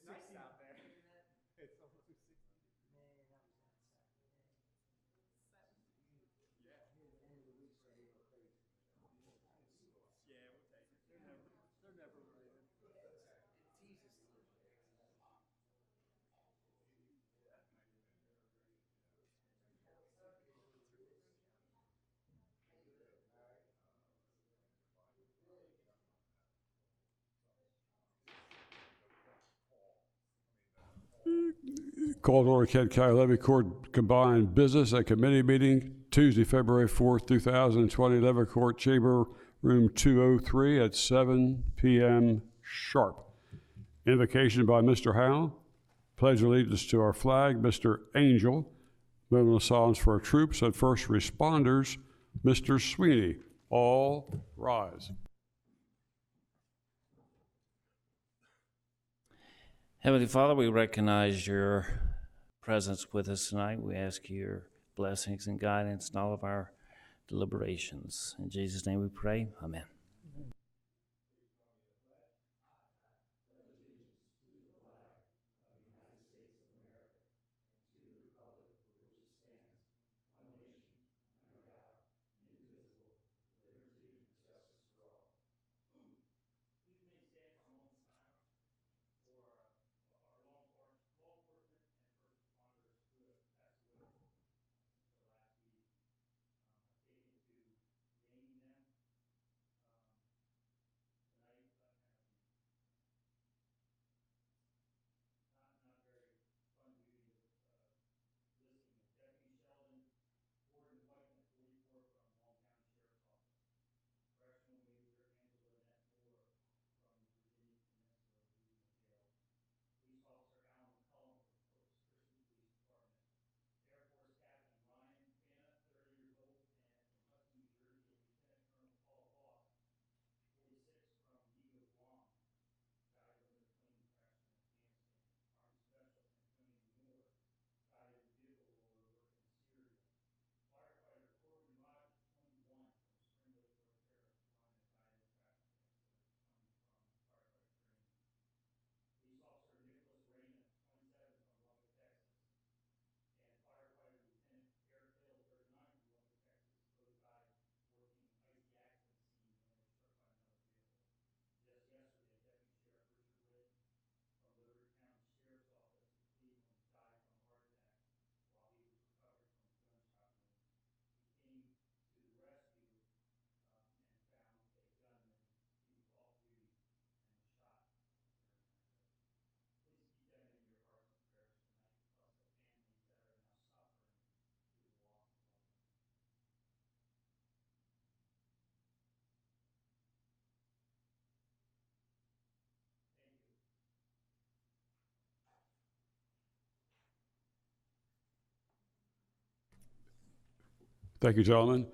nice out there. It's almost 60 degrees. Yeah, we'll take it. They're never related. Call to order Kent County Levy Court Combined Business and Committee Meeting, Tuesday, February 4th, 2020, Levy Court Chamber Room 203 at 7 p.m. sharp. Invocation by Mr. Howe. Pledge allegiance to our flag, Mr. Angel. Moment of silence for our troops and first responders, Mr. Sweeney. All rise. Heavenly Father, we recognize your presence with us tonight. We ask your blessings and guidance in all of our deliberations. In Jesus' name we pray. Amen. Thank you, gentlemen.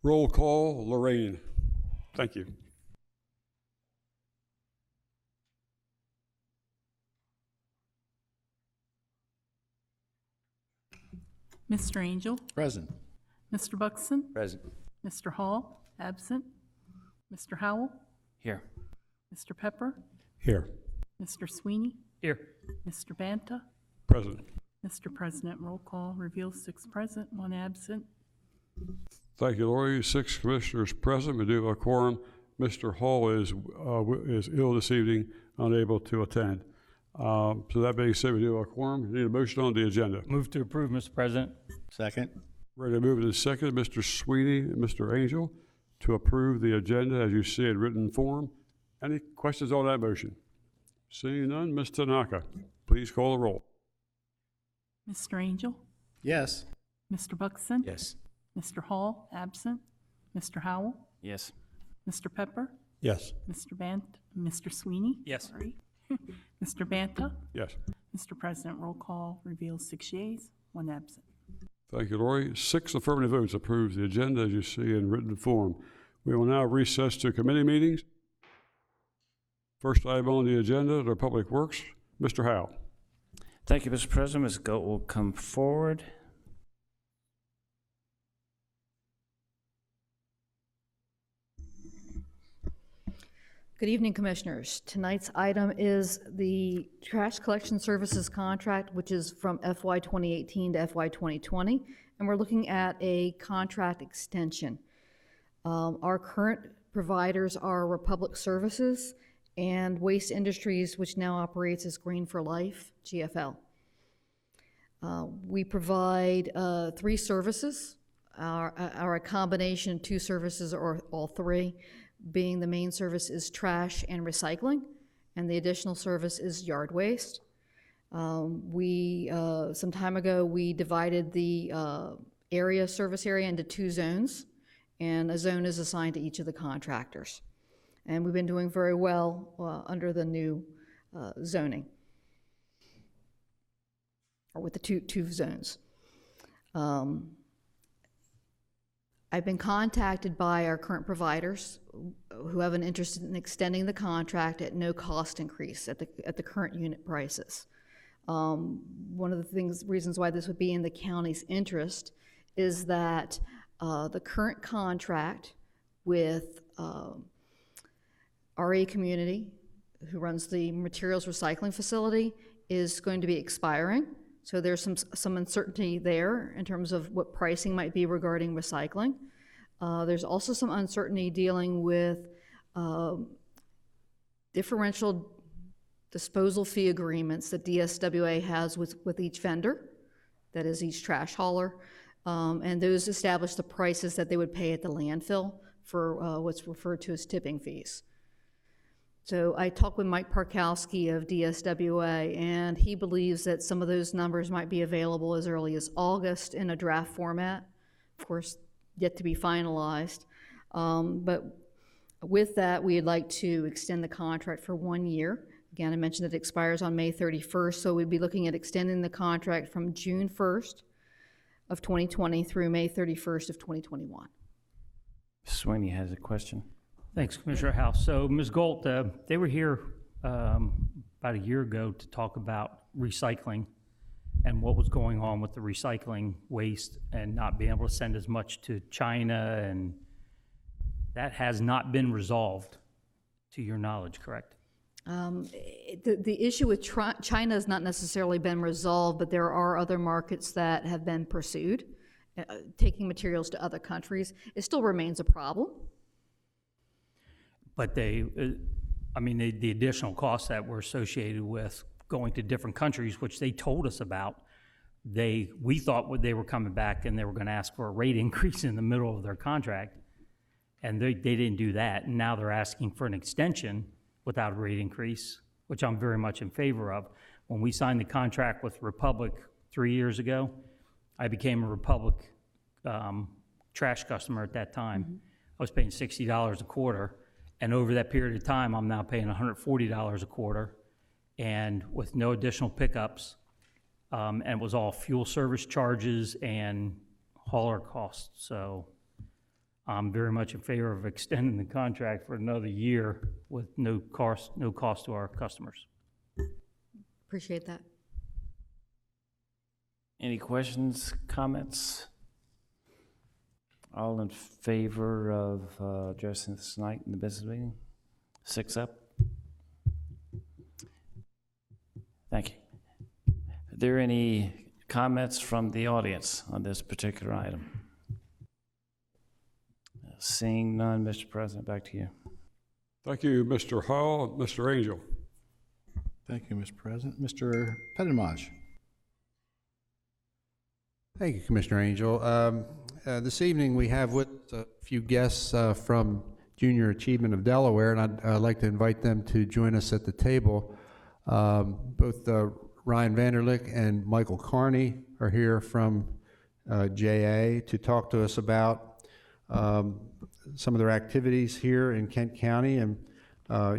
Roll call, Lorraine. Thank you. Mr. Angel, Present. Mr. Buxton, Present. Mr. Hall, absent, Mr. Howell, Here. Mr. Pepper, Here. Mr. Sweeney, Here. Mr. Banta. Present. Mr. President, roll call reveals 6 present, 1 absent. Thank you, Lori. 6 commissioners present. We do have a quorum. Mr. Hall is ill this evening, unable to attend. So that being said, we do have a quorum. We need a motion on the agenda. Move to approve, Mr. President. Second. Ready to move it in second, Mr. Sweeney and Mr. Angel, to approve the agenda as you see it written form. Any questions on that motion? Seeing none, Ms. Tanaka, please call the roll. Mr. Angel, Yes. Mr. Buxton, Yes. Mr. Hall, absent, Mr. Howell, Yes. Mr. Pepper, Yes. Mr. Sweeney. Yes. Sorry. Mr. Banta. Yes. Mr. President, roll call reveals 6 yeas, 1 absent. Thank you, Lori. 6 affirmative votes approves the agenda as you see in written form. We will now recess to committee meetings. First item on the agenda, the Public Works. Mr. Howe. Thank you, Mr. President. Ms. Goat will come forward. Good evening, Commissioners. Tonight's item is the trash collection services contract, which is from FY 2018 to FY 2020, and we're looking at a contract extension. Our current providers are Republic Services and Waste Industries, which now operates as Green for Life, GFL. We provide 3 services, a combination of 2 services or all 3, being the main service is trash and recycling, and the additional service is yard waste. Some time ago, we divided the service area into 2 zones, and a zone is assigned to each of the contractors. And we've been doing very well under the new zoning, or with the two zones. I've been contacted by our current providers who have an interest in extending the contract at no cost increase at the current unit prices. One of the reasons why this would be in the county's interest is that the current contract with RA Community, who runs the materials recycling facility, is going to be expiring. So there's some uncertainty there in terms of what pricing might be regarding recycling. There's also some uncertainty dealing with differential disposal fee agreements that DSWA has with each vendor, that is each trash hauler, and those establish the prices that they would pay at the landfill for what's referred to as tipping fees. So I talked with Mike Parkowski of DSWA, and he believes that some of those numbers might be available as early as August in a draft format, of course, yet to be finalized. But with that, we'd like to extend the contract for 1 year. Again, I mentioned that it expires on May 31st, so we'd be looking at extending the contract from June 1st of 2020 through May 31st of 2021. Sweeney has a question. Thanks, Commissioner House. So, Ms. Gold, they were here about a year ago to talk about recycling and what was going on with the recycling waste and not being able to send as much to China, and that has not been resolved, to your knowledge, correct? The issue with China has not necessarily been resolved, but there are other markets that have been pursued, taking materials to other countries. It still remains a problem. But the additional costs that were associated with going to different countries, which they told us about, we thought they were coming back and they were going to ask for a rate increase in the middle of their contract, and they didn't do that. And now they're asking for an extension without a rate increase, which I'm very much in favor of. When we signed the contract with Republic 3 years ago, I became a Republic trash customer at that time. Mm-hmm. I was paying $60 a quarter. And over that period of time, I'm now paying $140 a quarter, and with no additional pickups, and it was all fuel service charges and hauler costs. So I'm very much in favor of extending the contract for another year with no cost to our customers. Appreciate that. Any questions, comments? All in favor of addressing this tonight in the business meeting? 6 up. Thank you. Are there any comments from the audience on this particular item? Seeing none, Mr. President, back to you. Thank you, Mr. Hall. Mr. Angel. Thank you, Mr. President. Mr. Pettimaj. Thank you, Commissioner Angel. This evening we have with a few guests from Junior Achievement of Delaware, and I'd like to invite them to join us at the table. Both Ryan Vanderlick and Michael Carney are here from JA to talk to us about some of their activities here in Kent County. And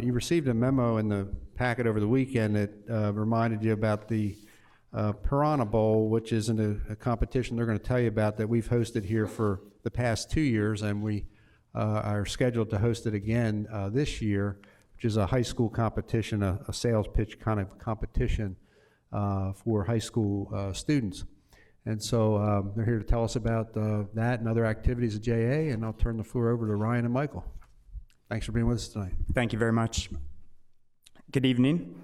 you received a memo in the packet over the weekend that reminded you about the Piranha Bowl, which is a competition they're going to tell you about that we've hosted here for the past 2 years, and we are scheduled to host it again this year, which is a high school competition, a sales pitch kind of competition for high school students. And so they're here to tell us about that and other activities at JA, and I'll turn the floor over to Ryan and Michael. Thanks for being with us tonight. Thank you very much. Good evening.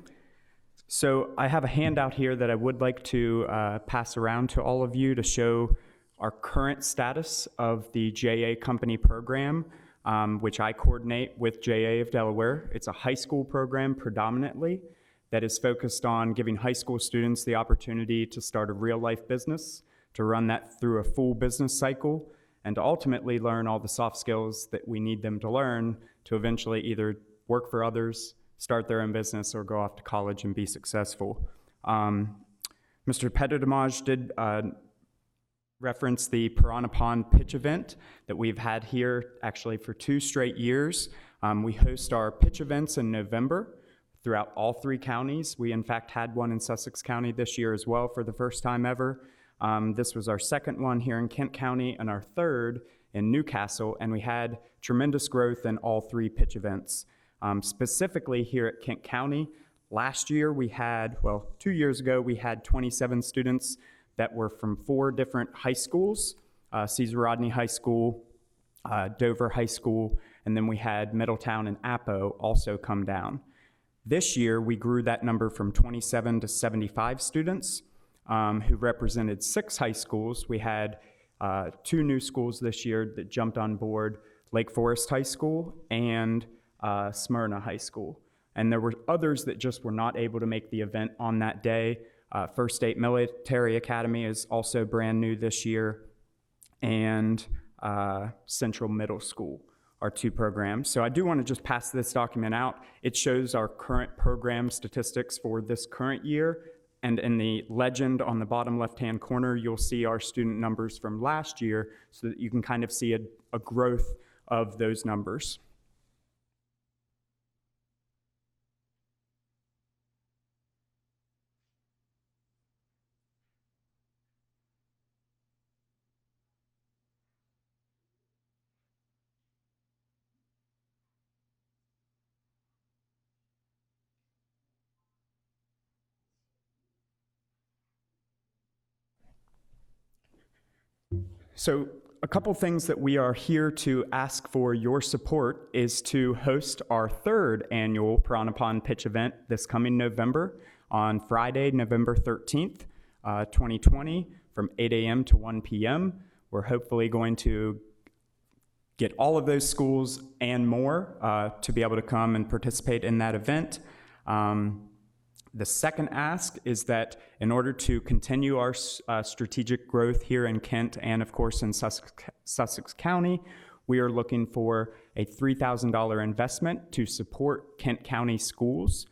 So I have a handout here that I would like to pass around to all of you to show our current status of the JA Company program, which I coordinate with JA of Delaware. It's a high school program predominantly that is focused on giving high school students the opportunity to start a real-life business, to run that through a full business cycle, and to ultimately learn all the soft skills that we need them to learn to eventually either work for others, start their own business, or go off to college and be successful. Mr. Petitdamage did reference the Piranha Pond pitch event that we've had here actually for 2 straight years. We host our pitch events in November throughout all 3 counties. We in fact had one in Sussex County this year as well for the first time ever. This was our 2nd one here in Kent County and our 3rd in Newcastle, and we had tremendous growth in all 3 pitch events. Specifically here at Kent County, last year we had, 2 years ago, we had 27 students that were from 4 different high schools, Caesar Rodney High School, Dover High School, and then we had Middletown and Appo also come down. This year, we grew that number from 27 to 75 students who represented 6 high schools. We had 2 new schools this year that jumped on board, Lake Forest High School and Smyrna High School. And there were others that just were not able to make the event on that day. First State Military Academy is also brand new this year, and Central Middle School are 2 programs. So I do want to just pass this document out. It shows our current program statistics for this current year, and in the legend on the bottom left-hand corner, you'll see our student numbers from last year so that you can kind of see a growth of those numbers. So a couple things that we are here to ask for your support is to host our 3rd annual Piranha Pond Pitch event this coming November on Friday, November 13th, 2020 from 8 a.m. to 1 p.m. We're hopefully going to get all of those schools and more to be able to come and participate in that event. The second ask is that in order to continue our strategic growth here in Kent and, of course, in Sussex County, we are looking for a $3,000 investment to support Kent County schools.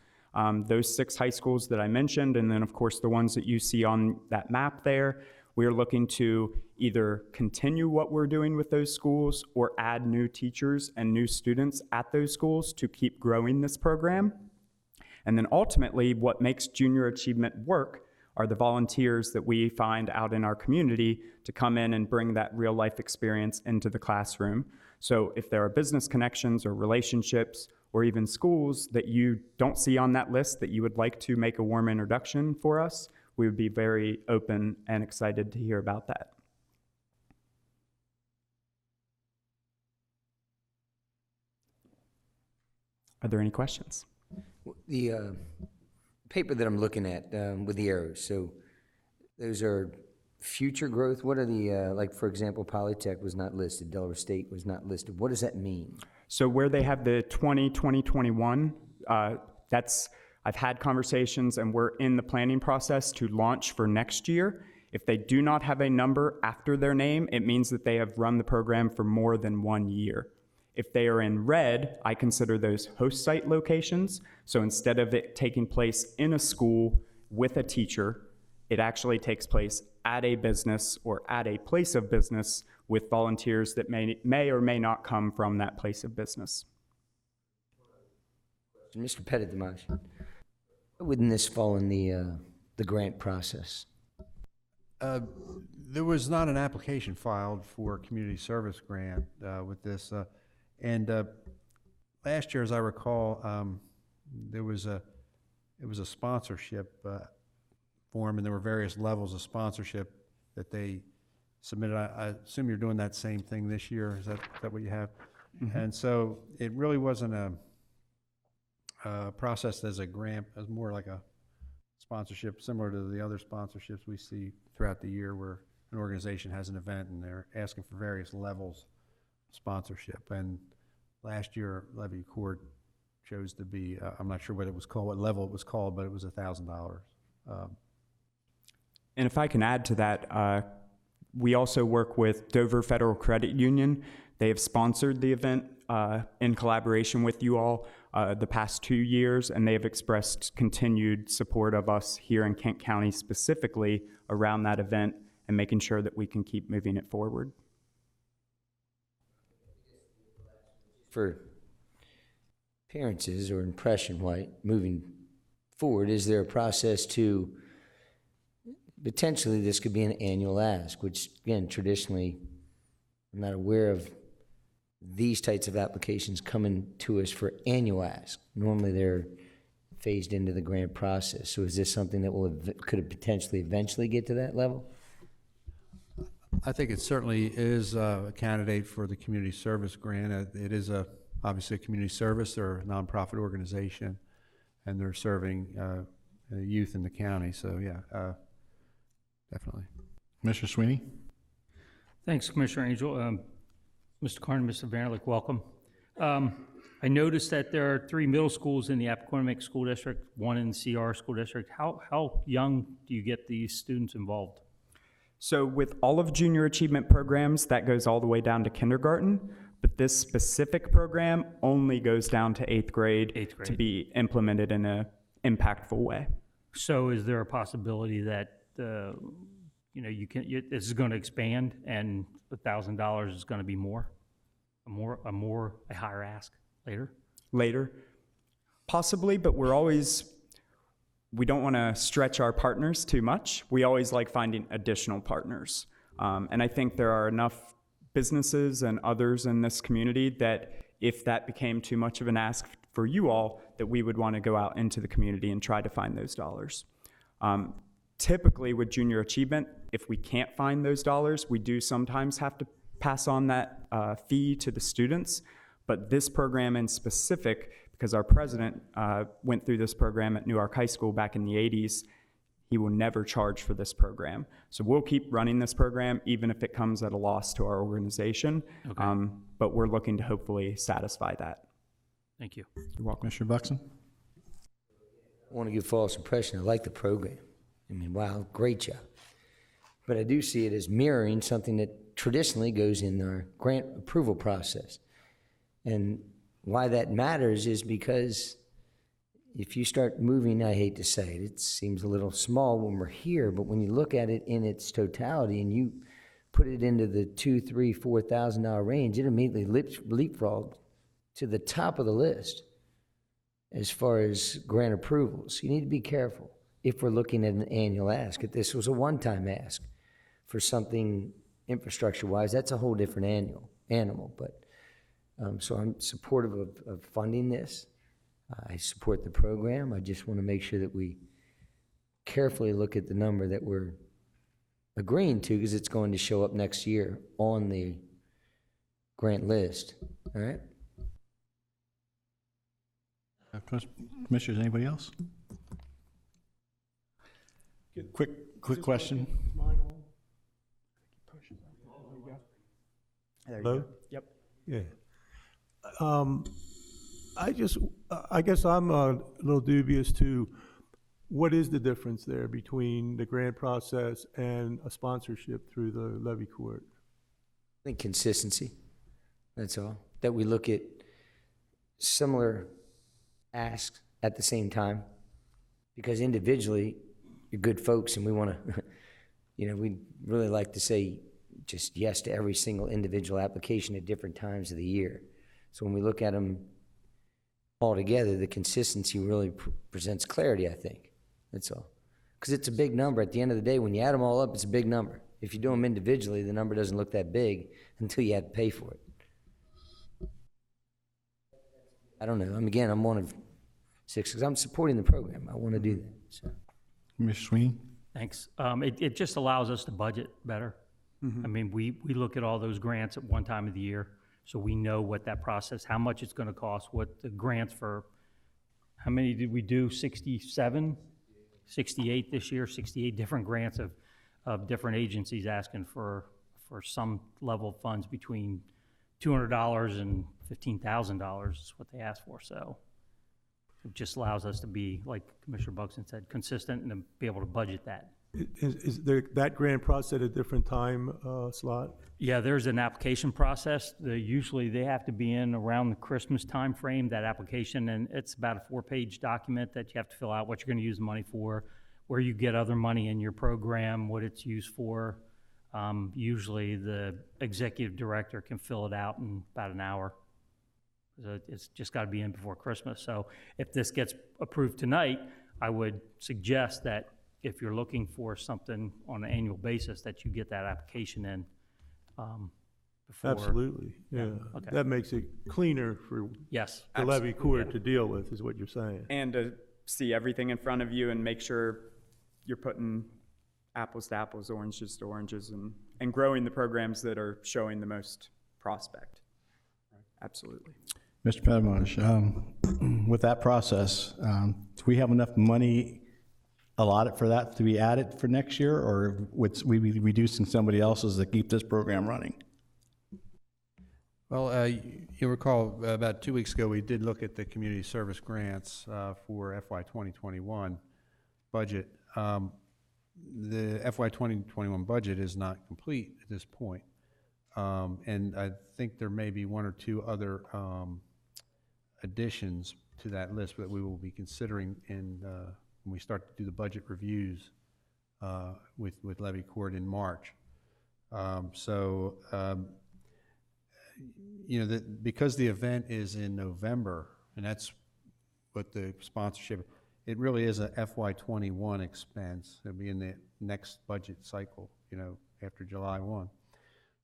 Those 6 high schools that I mentioned, and then, of course, the ones that you see on that map there, we are looking to either continue what we're doing with those schools or add new teachers and new students at those schools to keep growing this program. And then ultimately, what makes junior achievement work are the volunteers that we find out in our community to come in and bring that real life experience into the classroom. So if there are business connections or relationships or even schools that you don't see on that list that you would like to make a warm introduction for us, we would be very open and excited to hear about that. Are there any questions? The paper that I'm looking at with the arrows, so those are future growth. What are the, like for example, Polytech was not listed, Delaware State was not listed. What does that mean? So where they have the 2021, I've had conversations and we're in the planning process to launch for next year. If they do not have a number after their name, it means that they have run the program for more than 1 year. If they are in red, I consider those host site locations. So instead of it taking place in a school with a teacher, it actually takes place at a business or at a place of business with volunteers that may or may not come from that place of business. Mr. Petitdamage, wouldn't this fall in the grant process? There was not an application filed for a community service grant with this. And last year, as I recall, it was a sponsorship form, and there were various levels of sponsorship that they submitted. I assume you're doing that same thing this year. Is that what you have? And so it really wasn't processed as a grant, as more like a sponsorship, similar to the other sponsorships we see throughout the year where an organization has an event and they're asking for various levels of sponsorship. And last year, Levy Accord chose to be, I'm not sure what it was called, what level it was called, but it was $1,000. And if I can add to that, we also work with Dover Federal Credit Union. They have sponsored the event in collaboration with you all the past 2 years, and they have expressed continued support of us here in Kent County specifically around that event and making sure that we can keep moving it forward. For appearances or impression, moving forward, is there a process to, potentially this could be an annual ask, which again, traditionally, I'm not aware of these types of applications coming to us for annual ask. Normally they're phased into the grant process. So is this something that could it potentially eventually get to that level? I think it certainly is a candidate for the community service grant. It is obviously a community service. They're a nonprofit organization, and they're serving youth in the county. So yeah, definitely. Mr. Sweeney? Thanks, Commissioner Angel. Mr. Carn, Mr. Vanderlick, welcome. I noticed that there are 3 middle schools in the Appoquinimink School District, 1 in the CR School District. How young do you get these students involved? So with all of junior achievement programs, that goes all the way down to kindergarten, but this specific program only goes down to 8th grade, to be implemented in an impactful way. So is there a possibility that this is going to expand and $1,000 is going to be a higher ask later? Possibly, but we don't want to stretch our partners too much. We always like finding additional partners. And I think there are enough businesses and others in this community that if that became too much of an ask for you all, that we would want to go out into the community and try to find those dollars. Typically with junior achievement, if we can't find those dollars, we do sometimes have to pass on that fee to the students. But this program in specific, because our president went through this program at Newark High School back in the 80s, he will never charge for this program. So we'll keep running this program even if it comes at a loss to our organization. Okay. But we're looking to hopefully satisfy that. Thank you. You're welcome. Mr. Buxton? I want to give false impression. I like the program. I mean, wow, great job. But I do see it as mirroring something that traditionally goes in our grant approval process. And why that matters is because if you start moving, I hate to say it, it seems a little small when we're here, but when you look at it in its totality and you put it into the $2,000, $3,000, $4,000 range, it immediately leapfrogged to the top of the list as far as grant approvals. You need to be careful if we're looking at an annual ask. If this was a one-time ask for something infrastructure-wise, that's a whole different animal. But so I'm supportive of funding this. I support the program. I just want to make sure that we carefully look at the number that we're agreeing to, because it's going to show up next year on the grant list. All right? Commissioners, anybody else? Quick question. Hello? Yep. Yeah. I guess I'm a little dubious to what is the difference there between the grant process and a sponsorship through the levy court? I think consistency, that's all. That we look at similar asks at the same time, because individually, you're good folks and we want to, we'd really like to say just yes to every single individual application at different times of the year. So when we look at them all together, the consistency really presents clarity, I think. That's all. Because it's a big number. At the end of the day, when you add them all up, it's a big number. If you do them individually, the number doesn't look that big until you have to pay for it. I don't know. I'm one of 6 because I'm supporting the program. I want to do that. So. Mr. Sweeney? Thanks. It just allows us to budget better. Mm-hmm. I mean, we look at all those grants at one time of the year, So we know what that process, how much it's gonna cost, what the grants for, how many did we do? 67? 68 this year, 68 different grants of different agencies asking for some level of funds between $200 and $15,000 is what they asked for. So it just allows us to be, like Commissioner Buxton said, consistent and to be able to budget that. Is there, that grant process at a different time slot? Yeah, there's an application process. Usually they have to be in around the Christmas time frame, that application, and it's about a 4-page document that you have to fill out what you're gonna use the money for, where you get other money in your program, what it's used for. Usually the executive director can fill it out in about an hour. It's just gotta be in before Christmas. So if this gets approved tonight, I would suggest that if you're looking for something on an annual basis, that you get that application in before. Absolutely, yeah. Okay. That makes it cleaner for Yes. the levy court to deal with, is what you're saying. And to see everything in front of you and make sure you're putting apples to apples, oranges to oranges, and growing the programs that are showing the most prospect. Absolutely. Mr. Petamaj, with that process, do we have enough money allotted for that to be added for next year, or would we be reducing somebody else's to keep this program running? Well, you'll recall about 2 weeks ago, we did look at the community service grants for FY 2021 budget. The FY 2021 budget is not complete at this point. And I think there may be 1 or 2 other additions to that list that we will be considering when we start to do the budget reviews with Levy Court in March. You know, because the event is in November, and that's what the sponsorship, it really is a FY 21 expense. It'll be in the next budget cycle, you know, after July 1.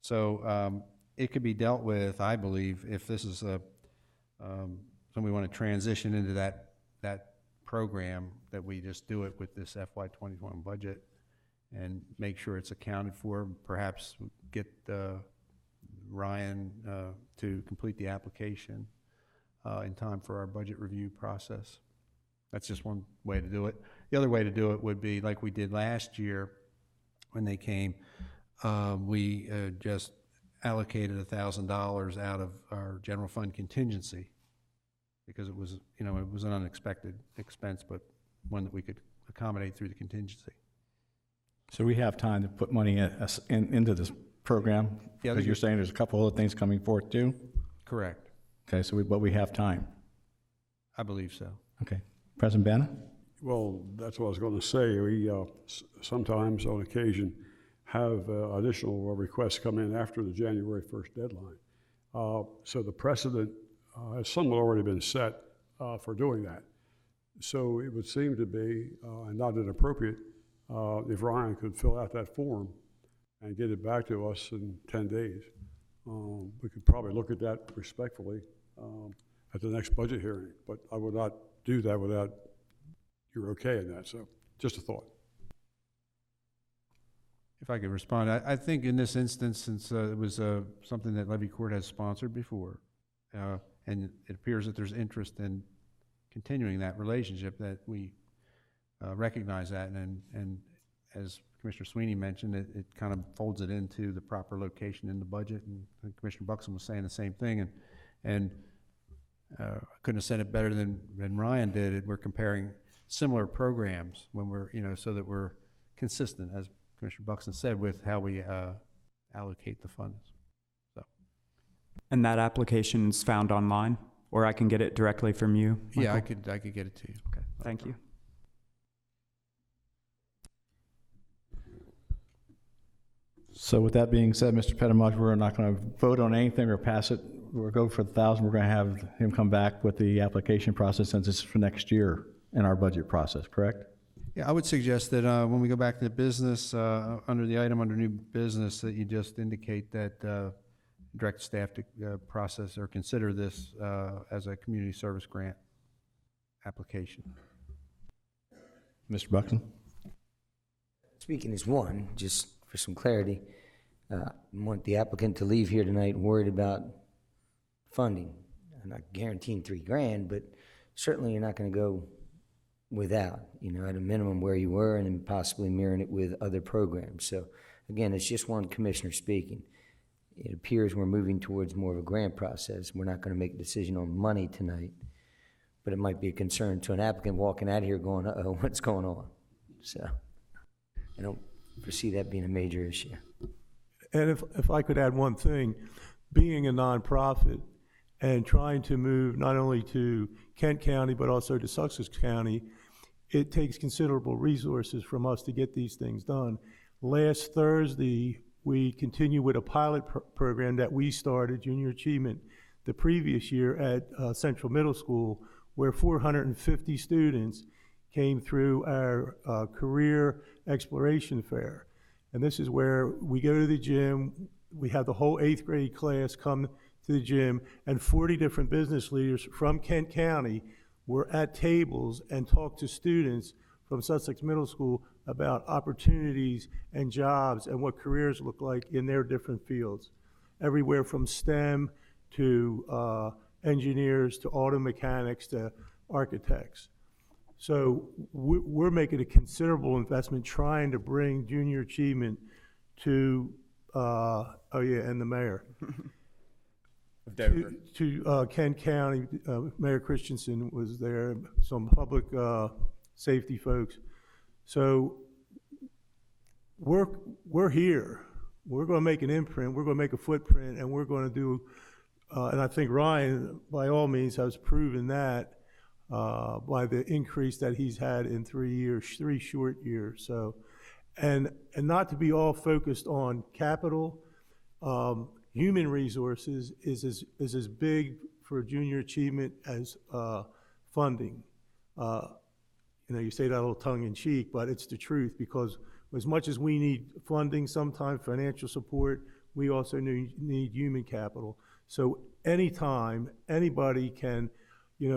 So it could be dealt with, I believe, if this is something we want to transition into that program, that we just do it with this FY 21 budget and make sure it's accounted for. Perhaps get Ryan to complete the application in time for our budget review process. That's just one way to do it. The other way to do it would be like we did last year when they came. We just allocated $1,000 out of our general fund contingency because it was, you know, it was an unexpected expense, but one that we could accommodate through the contingency. So we have time to put money into this program? Yeah, because you're saying there's a couple other things coming forth too? Correct. Okay, so but we have time. I believe so. Okay. President Banner? Well, that's what I was going to say. We sometimes, on occasion, have additional requests come in after the January 1st deadline. So the precedent has somewhat already been set for doing that. So it would seem to be, and not inappropriate, if Ryan could fill out that form and get it back to us in 10 days. We could probably look at that respectfully at the next budget hearing, but I would not do that without your okay in that. So just a thought. If I could respond, I think in this instance, since it was something that Levy Court has sponsored before, and it appears that there's interest in continuing that relationship, that we recognize that, and as Commissioner Sweeney mentioned, it kind of folds it into the proper location in the budget, and Commissioner Buxton was saying the same thing, and I couldn't have said it better than Ryan did. We're comparing similar programs when we're, you know, so that we're consistent, as Commissioner Buxton said, with how we allocate the funds. So. And that application is found online, or I can get it directly from you, Michael? Yeah, I could get it to you. Okay, thank you. So with that being said, Mr. Petamaj, we're not going to vote on anything or pass it. We'll go for the 1,000. We're going to have him come back with the application process since it's for next year in our budget process, correct? Yeah, I would suggest that when we go back to the business, under the item under new business, that you just indicate that direct staff to process or consider this as a community service grant application. Mr. Buxton? Speaking as one, just for some clarity, I want the applicant to leave here tonight worried about funding. I'm not guaranteeing $3,000, but certainly you're not going to go without, at a minimum where you were, and then possibly mirroring it with other programs. So again, it's just one commissioner speaking. It appears we're moving towards more of a grant process. We're not going to make a decision on money tonight, but it might be a concern to an applicant walking out here going, uh-oh, what's going on? So I don't foresee that being a major issue. And if I could add one thing, being a nonprofit and trying to move not only to Kent County but also to Sussex County, it takes considerable resources from us to get these things done. Last Thursday, we continue with a pilot program that we started, Junior Achievement, the previous year at Central Middle School, where 450 students came through our career exploration fair. And this is where we go to the gym, we have the whole 8th grade class come to the gym, and 40 different business leaders from Kent County were at tables and talked to students from Sussex Middle School about opportunities and jobs and what careers look like in their different fields. Everywhere from STEM to engineers to auto mechanics to architects. So we're making a considerable investment trying to bring junior achievement to, and the mayor. to Kent County. Mayor Christensen was there, some public safety folks. So we're here. We're going to make an imprint. We're going to make a footprint, and we're going to do. And I think Ryan, by all means, has proven that by the increase that he's had in 3 years, 3 short years. So, and not to be all focused on capital. Human resources is as big for junior achievement as funding. You say that a little tongue in cheek, but it's the truth, because as much as we need funding, sometimes financial support, we also need human capital. So anytime anybody can,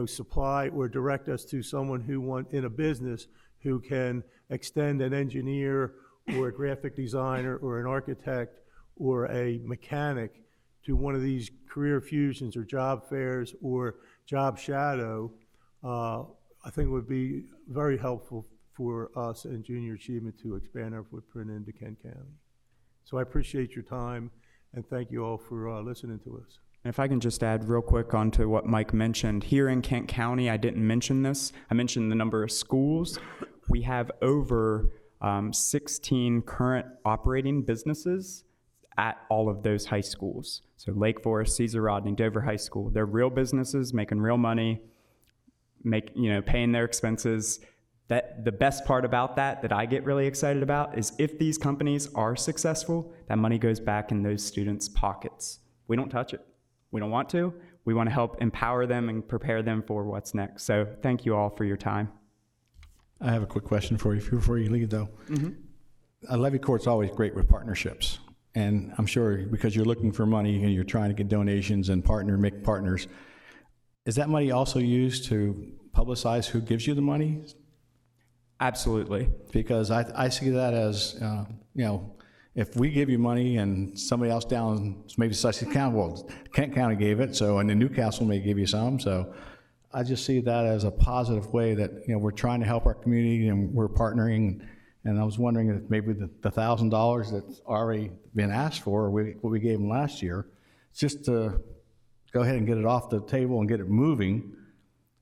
supply or direct us to someone who in a business who can extend an engineer or a graphic designer or an architect or a mechanic to one of these career fusions or job fairs or job shadow, I think it would be very helpful for us and junior achievement to expand our footprint into Kent County. So I appreciate your time, and thank you all for listening to us. If I can just add real quick onto what Mike mentioned, here in Kent County, I didn't mention this. I mentioned the number of schools. We have over 16 current operating businesses at all of those high schools. So Lake Forest, Cesar Rodney, Dover High School. They're real businesses making real money, paying their expenses. That the best part about that I get really excited about is if these companies are successful, that money goes back in those students' pockets. We don't touch it. We don't want to. We want to help empower them and prepare them for what's next. So thank you all for your time. I have a quick question for you before you leave, though. Mm-hmm. Levy Court's always great with partnerships. And I'm sure because you're looking for money and you're trying to get donations and make partners, is that money also used to publicize who gives you the money? Absolutely. Because I see that as, if we give you money and somebody else down, maybe Sussex County, well, Kent County gave it, and then Newcastle may give you some. So I just see that as a positive way that, we're trying to help our community and we're partnering. And I was wondering if maybe the $1,000 that's already been asked for, what we gave them last year, just to go ahead and get it off the table and get it moving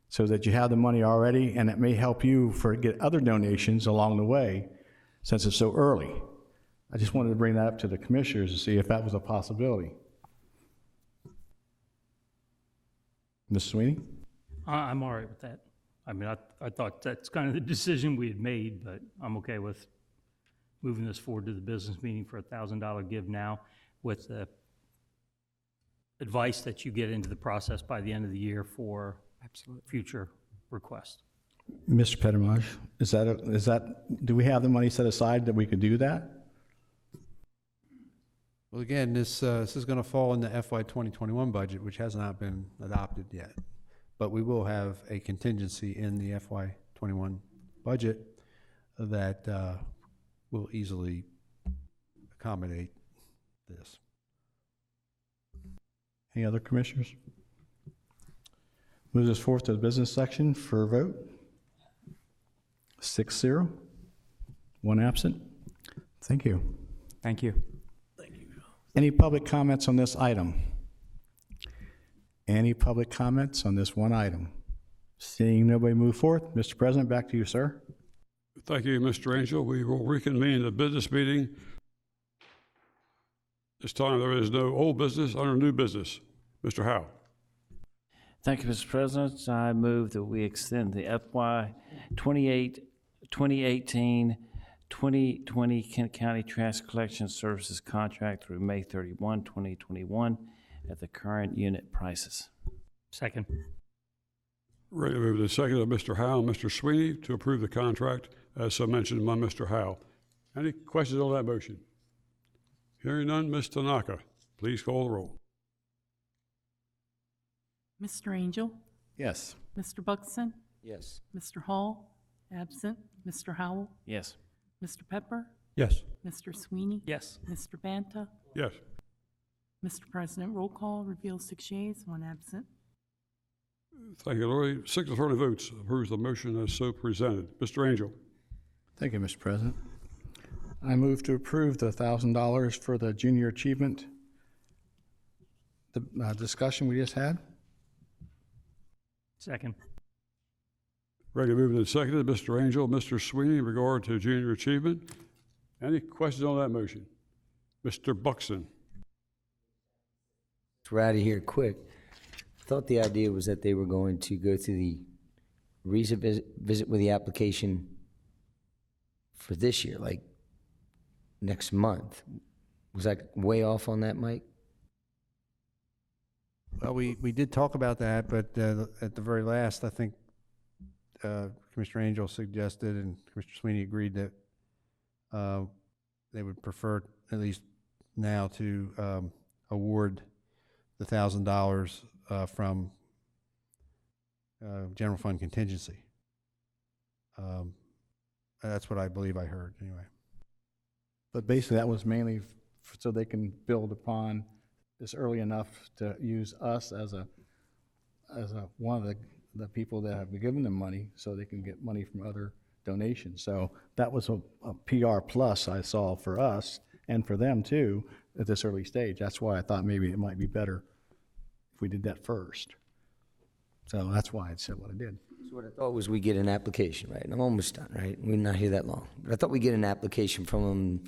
so that you have the money already, and it may help you get other donations along the way since it's so early. I just wanted to bring that up to the commissioners to see if that was a possibility. Ms. Sweeney? I'm all right with that. I mean, I thought that's kind of the decision we had made, but I'm okay with moving this forward to the business meeting for a $1,000 give now with the advice that you get into the process by the end of the year for future requests. Mr. Pettimage, do we have the money set aside that we could do that? Well, again, this is going to fall in the FY 2021 budget, which has not been adopted yet. But we will have a contingency in the FY 21 budget that will easily accommodate this. Any other commissioners? Move this forth to the business section for a vote. 6-0. One absent. Thank you. Thank you. Any public comments on this item? Any public comments on this one item? Seeing nobody move forth, Mr. President, back to you, sir. Thank you, Mr. Angel. We will reconvene the business meeting. This time there is no old business under new business. Mr. Howe. Thank you, Mr. President. I move that we extend the FY 2018-2020 Kent County Trash Collection Services contract through May 31, 2021 at the current unit prices. Second. Ready to move to the second of Mr. Howe and Mr. Sweeney to approve the contract as so mentioned by Mr. Howe. Any questions on that motion? Hearing none, Ms. Tanaka, please call the roll. Mr. Angel? Yes. Mr. Buxton? Yes. Mr. Hall? Absent. Mr. Howell? Yes. Mr. Pepper? Yes. Mr. Sweeney? Yes. Mr. Banta? Yes. Mr. President, roll call reveals 6 yeas, 1 absent. Thank you, Lori. 6 affirmative votes approves the motion as so presented. Mr. Angel. Thank you, Mr. President. I move to approve the $1,000 for the junior achievement, the discussion we just had. Second. Ready to move to the second, Mr. Angel, Mr. Sweeney, in regard to junior achievement. Any questions on that motion? Mr. Buxton. We're out of here quick. I thought the idea was that they were going to go through the visit with the application for this year, like next month. Was I way off on that, Mike? Well, we did talk about that, but at the very last, I think Commissioner Angel suggested and Commissioner Sweeney agreed that they would prefer, at least now, to award the $1,000 from general fund contingency. That's what I believe I heard, anyway. But basically, that was mainly so they can build upon this early enough to use us as one of the people that have given them money, so they can get money from other donations. So that was a PR plus I saw for us and for them too at this early stage. That's why I thought maybe it might be better if we did that first. So that's why I said what I did. So what I thought was we get an application, right? And I'm almost done, right? We're not here that long. But I thought we get an application from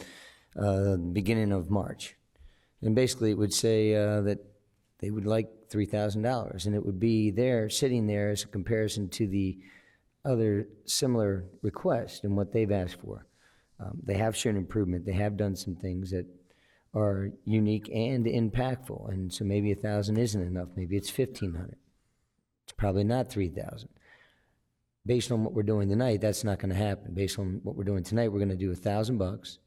them beginning of March. And basically it would say that they would like $3,000, and it would be there, sitting there as a comparison to the other similar requests and what they've asked for. They have shown improvement. They have done some things that are unique and impactful, and so maybe 1,000 isn't enough. Maybe it's 1,500. It's probably not 3,000. Based on what we're doing tonight, that's not going to happen. Based on what we're doing tonight, we're going to do $1,000,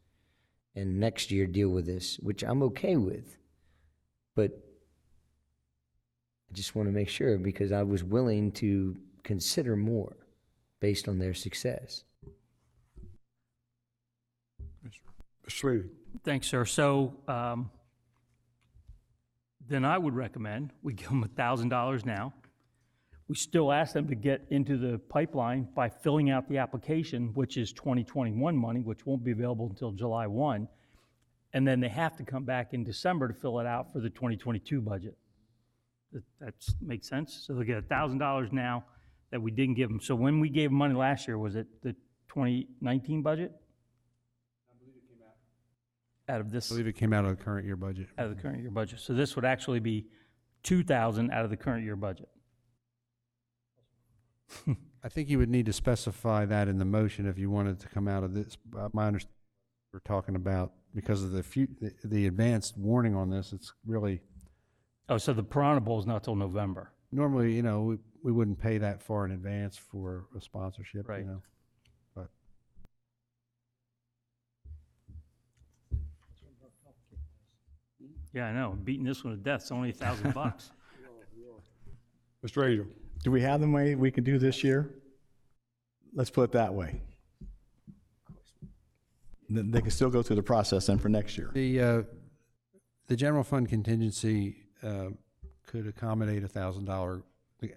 and next year deal with this, which I'm okay with. But I just want to make sure, because I was willing to consider more based on their success. Mr. Sweeney. Thanks, sir. So then I would recommend we give them $1,000 now. We still ask them to get into the pipeline by filling out the application, which is 2021 money, which won't be available until July 1. And then they have to come back in December to fill it out for the 2022 budget. That makes sense? So they'll get $1,000 now that we didn't give them. So when we gave them money last year, was it the 2019 budget? I believe it came out of this. I believe it came out of the current year budget. Out of the current year budget. So this would actually be $2,000 out of the current year budget. I think you would need to specify that in the motion if you wanted to come out of this. My understanding, we're talking about, because of the advanced warning on this, it's really... Oh, so the Piranha Bowl is not till November. Normally, we wouldn't pay that far in advance for a sponsorship, Right. But Yeah, I know. Beating this one to death is only $1,000. Mr. Angel. Do we have the way we can do this year? Let's put it that way. Then they can still go through the process then for next year. the general fund contingency could accommodate $1,000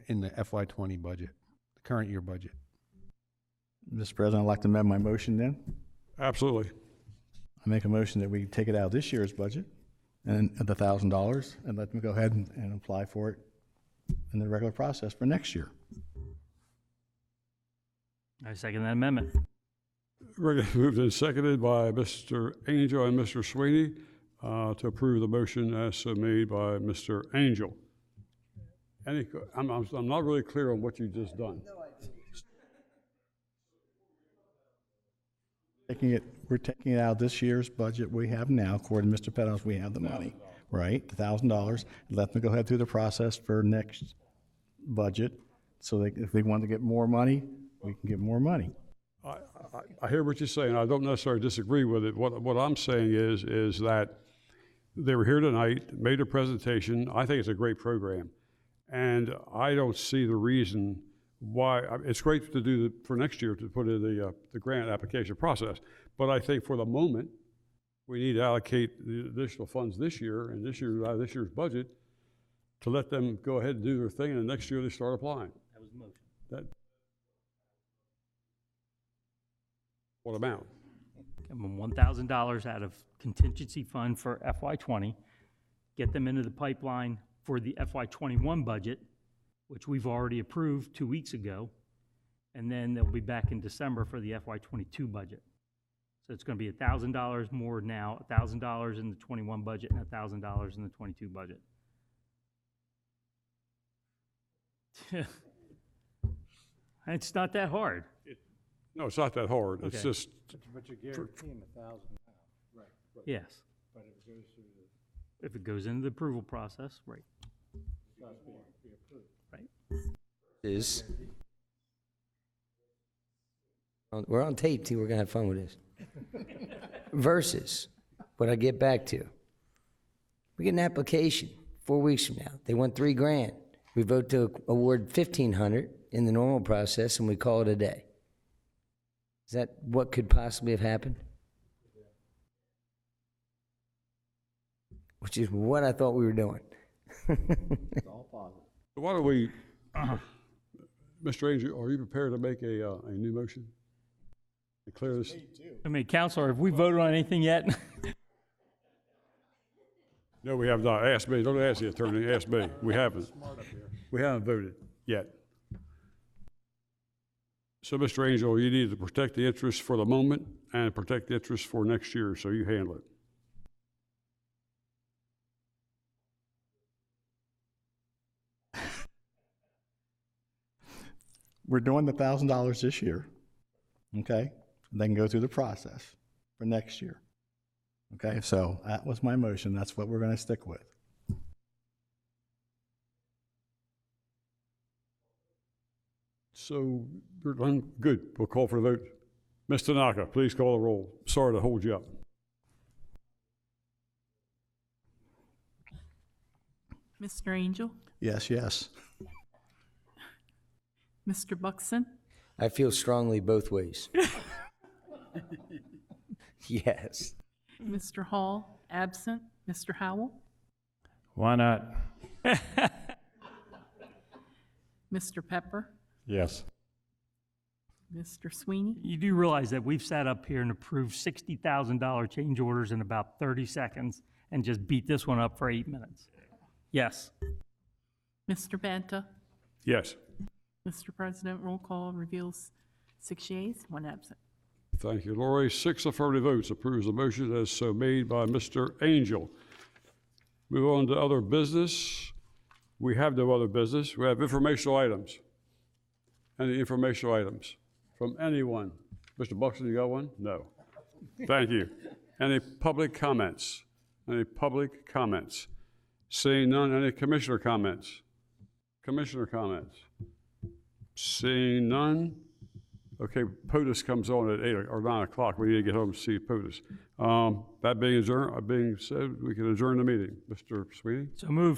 in the FY20 budget, the current year budget. Mr. President, I'd like to amend my motion then. Absolutely. I make a motion that we take it out of this year's budget and the $1,000 and let them go ahead and apply for it in the regular process for next year. I second that amendment. Regularly moved and seconded by Mr. Angel and Mr. Sweeney to approve the motion as so made by Mr. Angel. I'm not really clear on what you just done. We're taking it out of this year's budget we have now. According to Mr. Pettos, we have the money, right? $1,000. Let them go ahead through the process for next budget. So if they want to get more money, we can get more money. I hear what you're saying. I don't necessarily disagree with it. What I'm saying is that they were here tonight, made a presentation. I think it's a great program. And I don't see the reason why. It's great to do for next year to put in the grant application process. But I think for the moment, we need to allocate the additional funds this year and this year's budget to let them go ahead and do their thing, and next year they start applying. That was the motion. What amount? Give them $1,000 out of contingency fund for FY20, get them into the pipeline for the FY21 budget, which we've already approved 2 weeks ago, and then they'll be back in December for the FY22 budget. So it's going to be $1,000 more now, $1,000 in the 21 budget and $1,000 in the 22 budget. It's not that hard. No, it's not that hard. It's Okay. just, But you're guaranteeing 1,000 now. Right. Yes. But if it goes through the, If it goes into the approval process, right. it's got to be approved. Right. Is, we're on tape too, we're gonna have fun with this. Versus, what I get back to, we get an application 4 weeks from now, they want $3,000. We vote to award $1,500 in the normal process and we call it a day. Is that what could possibly have happened? Which is what I thought we were doing. why don't we, Mr. Angel, are you prepared to make a new motion? To clear this? I mean, Counselor, have we voted on anything yet? No, we have not. Ask me. Don't ask the attorney. Ask me. We haven't. We haven't voted yet. So, Mr. Angel, you need to protect the interests for the moment and protect the interests for next year, so you handle it. We're doing the $1,000 this year, okay? They can go through the process for next year. Okay, so that was my motion. That's what we're going to stick with. So, you're done? Good. We'll call for the vote. Ms. Tanaka, please call the roll. Sorry to hold you up. Mr. Angel? Yes, yes. Mr. Buxton? I feel strongly both ways. Yes. Mr. Hall, absent. Mr. Howell? Why not? Mr. Pepper? Yes. Mr. Sweeney? You do realize that we've sat up here and approved $60,000 change orders in about 30 seconds and just beat this one up for 8 minutes. Yes. Mr. Banta? Yes. Mr. President, roll call reveals 6 yeas, 1 absent. Thank you, Lori. 6 affirmative votes approves the motion as so made by Mr. Angel. Move on to other business. We have no other business. We have informational items. Any informational items from anyone? Mr. Buxton, you got one? No. Thank you. Any public comments? Any public comments? Seeing none, any commissioner comments? Commissioner comments? Seeing none? Okay, POTUS comes on at 8 or 9 o'clock. We need to get home to see POTUS. That being said, we can adjourn the meeting. Mr. Sweeney? So moved.